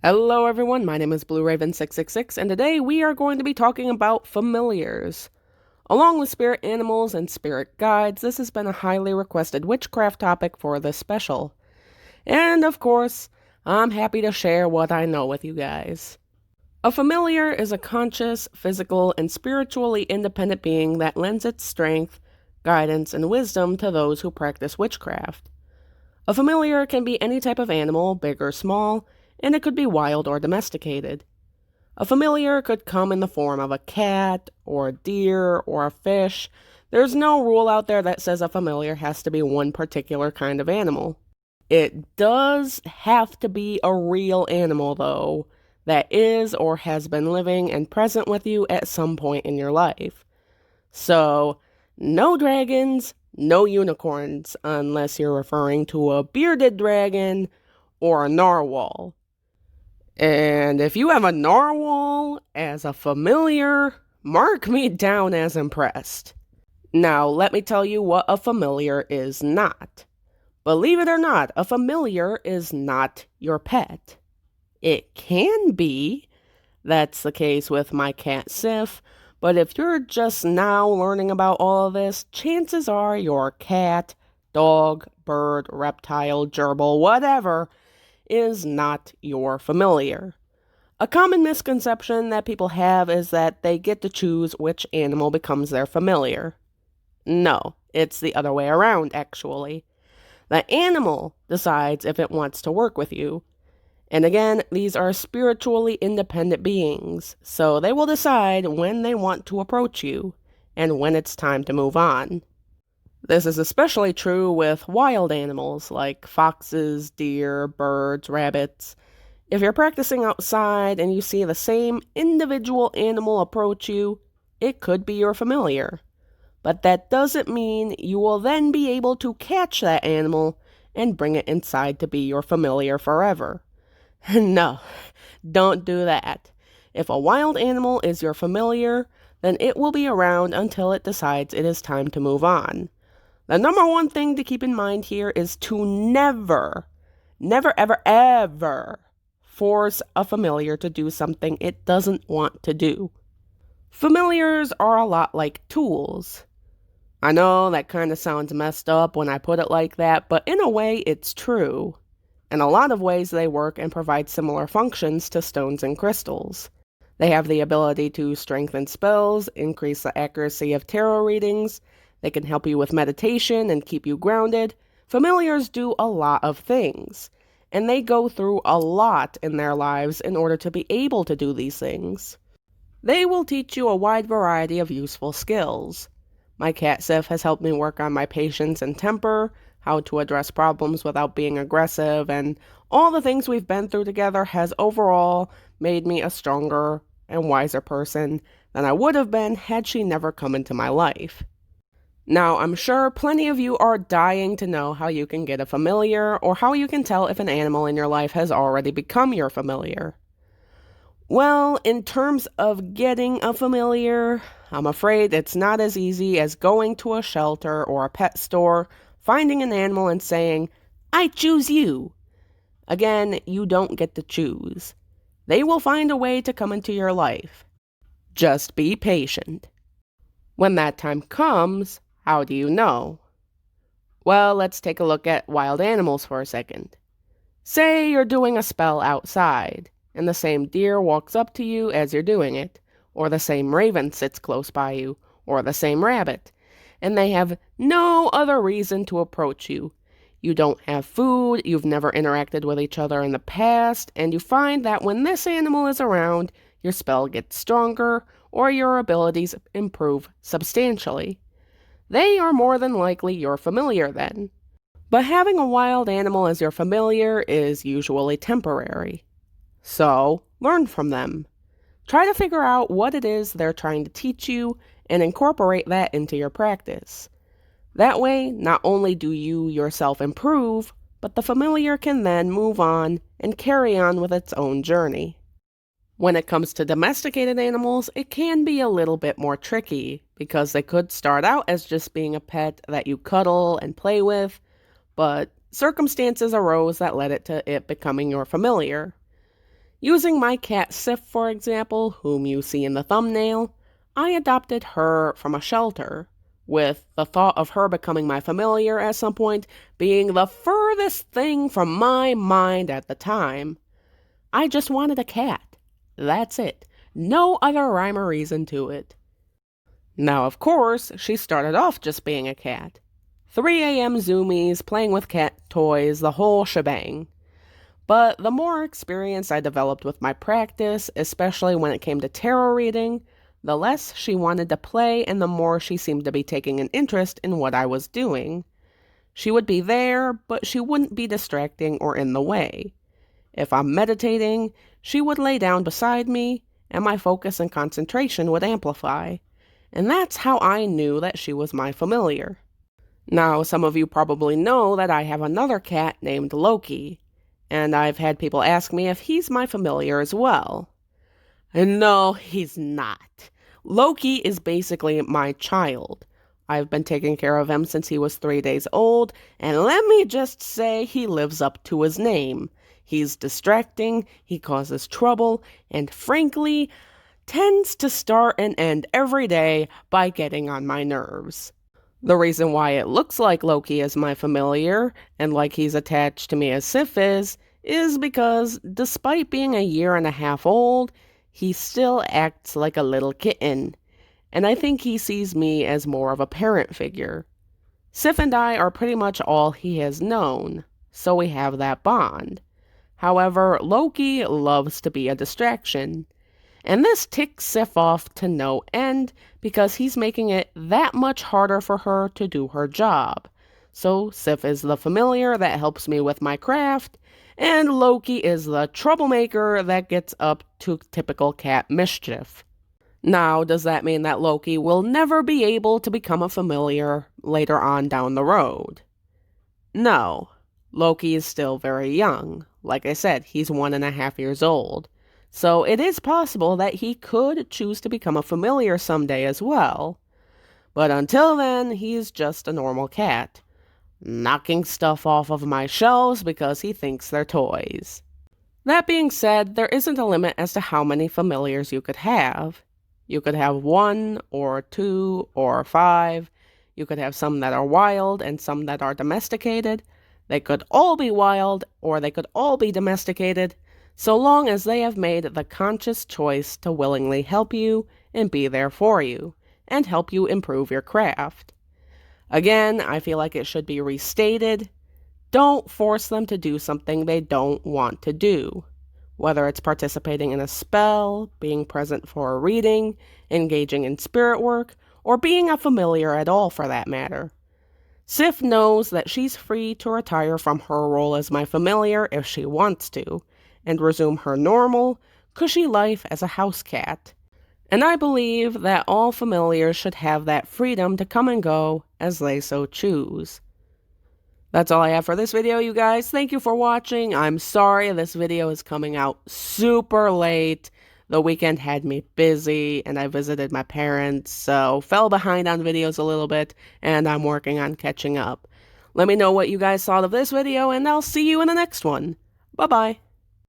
Hello everyone, my name is Blue Raven 666 and today we are going to be talking about familiars. Along with spirit animals and spirit guides, this has been a highly requested witchcraft topic for this special. And of course, I'm happy to share what I know with you guys. A familiar is a conscious, physical, and spiritually independent being that lends its strength, guidance, and wisdom to those who practice witchcraft. A familiar can be any type of animal, big or small, and it could be wild or domesticated. A familiar could come in the form of a cat, or a deer, or a fish. There's no rule out there that says a familiar has to be one particular kind of animal. It does have to be a real animal, though, that is or has been living and present with you at some point in your life. So, no dragons, no unicorns, unless you're referring to a bearded dragon or a narwhal. And if you have a narwhal as a familiar, mark me down as impressed. Now, let me tell you what a familiar is not. Believe it or not, a familiar is not your pet. It can be. That's the case with my cat Sif. But if you're just now learning about all of this, chances are your cat, dog, bird, reptile, gerbil, whatever, is not your familiar. A common misconception that people have is that they get to choose which animal becomes their familiar. No, it's the other way around, actually. The animal decides if it wants to work with you. And again, these are spiritually independent beings, so they will decide when they want to approach you and when it's time to move on. This is especially true with wild animals like foxes, deer, birds, rabbits. If you're practicing outside and you see the same individual animal approach you, it could be your familiar. But that doesn't mean you will then be able to catch that animal and bring it inside to be your familiar forever. No, don't do that. If a wild animal is your familiar, then it will be around until it decides it is time to move on. The number one thing to keep in mind here is to never, ever, ever force a familiar to do something it doesn't want to do. Familiars are a lot like tools. I know that kind of sounds messed up when I put it like that, but in a way it's true. In a lot of ways they work and provide similar functions to stones and crystals. They have the ability to strengthen spells, increase the accuracy of tarot readings. They can help you with meditation and keep you grounded. Familiars do a lot of things, and they go through a lot in their lives in order to be able to do these things. They will teach you a wide variety of useful skills. My cat Sif has helped me work on my patience and temper, how to address problems without being aggressive, and all the things we've been through together has overall made me a stronger and wiser person than I would have been had she never come into my life. Now, I'm sure plenty of you are dying to know how you can get a familiar or how you can tell if an animal in your life has already become your familiar. Well, in terms of getting a familiar, I'm afraid it's not as easy as going to a shelter or a pet store, finding an animal and saying, "I choose you." Again, you don't get to choose. They will find a way to come into your life. Just be patient. When that time comes, how do you know? Well, let's take a look at wild animals for a second. Say you're doing a spell outside, and the same deer walks up to you as you're doing it, or the same raven sits close by you, or the same rabbit, and they have no other reason to approach you. You don't have food, you've never interacted with each other in the past, and you find that when this animal is around, your spell gets stronger, or your abilities improve substantially. They are more than likely your familiar then. But having a wild animal as your familiar is usually temporary. So, learn from them. Try to figure out what it is they're trying to teach you and incorporate that into your practice. That way, not only do you yourself improve, but the familiar can then move on and carry on with its own journey. When it comes to domesticated animals, it can be a little bit more tricky because they could start out as just being a pet that you cuddle and play with, but circumstances arose that led to it becoming your familiar. Using my cat Sif, for example, whom you see in the thumbnail, I adopted her from a shelter, with the thought of her becoming my familiar at some point being the furthest thing from my mind at the time. I just wanted a cat. That's it. No other rhyme or reason to it. Now, of course, she started off just being a cat. 3 a.m. zoomies, playing with cat toys, the whole shebang. But the more experience I developed with my practice, especially when it came to tarot reading, the less she wanted to play and the more she seemed to be taking an interest in what I was doing. She would be there, but she wouldn't be distracting or in the way. If I'm meditating, she would lay down beside me, and my focus and concentration would amplify. And that's how I knew that she was my familiar. Now, some of you probably know that I have another cat named Loki, and I've had people ask me if he's my familiar as well. And no, he's not. Loki is basically my child. I've been taking care of him since he was 3 days old, and let me just say he lives up to his name. He's distracting, he causes trouble, and frankly, tends to start and end every day by getting on my nerves. The reason why it looks like Loki is my familiar, and like he's attached to me as Sif is because despite being 1.5 years old, he still acts like a little kitten, and I think he sees me as more of a parent figure. Sif and I are pretty much all he has known, so we have that bond. However, Loki loves to be a distraction. And this ticks Sif off to no end because he's making it that much harder for her to do her job. So Sif is the familiar that helps me with my craft, and Loki is the troublemaker that gets up to typical cat mischief. Now, does that mean that Loki will never be able to become a familiar later on down the road? No. Loki is still very young. Like I said, he's 1.5 years old. So it is possible that he could choose to become a familiar someday as well. But until then, he's just a normal cat, knocking stuff off of my shelves because he thinks they're toys. That being said, there isn't a limit as to how many familiars you could have. You could have 1 or 2 or 5. You could have some that are wild and some that are domesticated. They could all be wild or they could all be domesticated, so long as they have made the conscious choice to willingly help you and be there for you, and help you improve your craft. Again, I feel like it should be restated. Don't force them to do something they don't want to do. Whether it's participating in a spell, being present for a reading, engaging in spirit work, or being a familiar at all for that matter. Sif knows that she's free to retire from her role as my familiar if she wants to, and resume her normal, cushy life as a house cat. And I believe that all familiars should have that freedom to come and go as they so choose. That's all I have for this video, you guys. Thank you for watching. I'm sorry this video is coming out super late. The weekend had me busy, and I visited my parents, so fell behind on videos a little bit, and I'm working on catching up. Let me know what you guys thought of this video, and I'll see you in the next one. Bye-bye.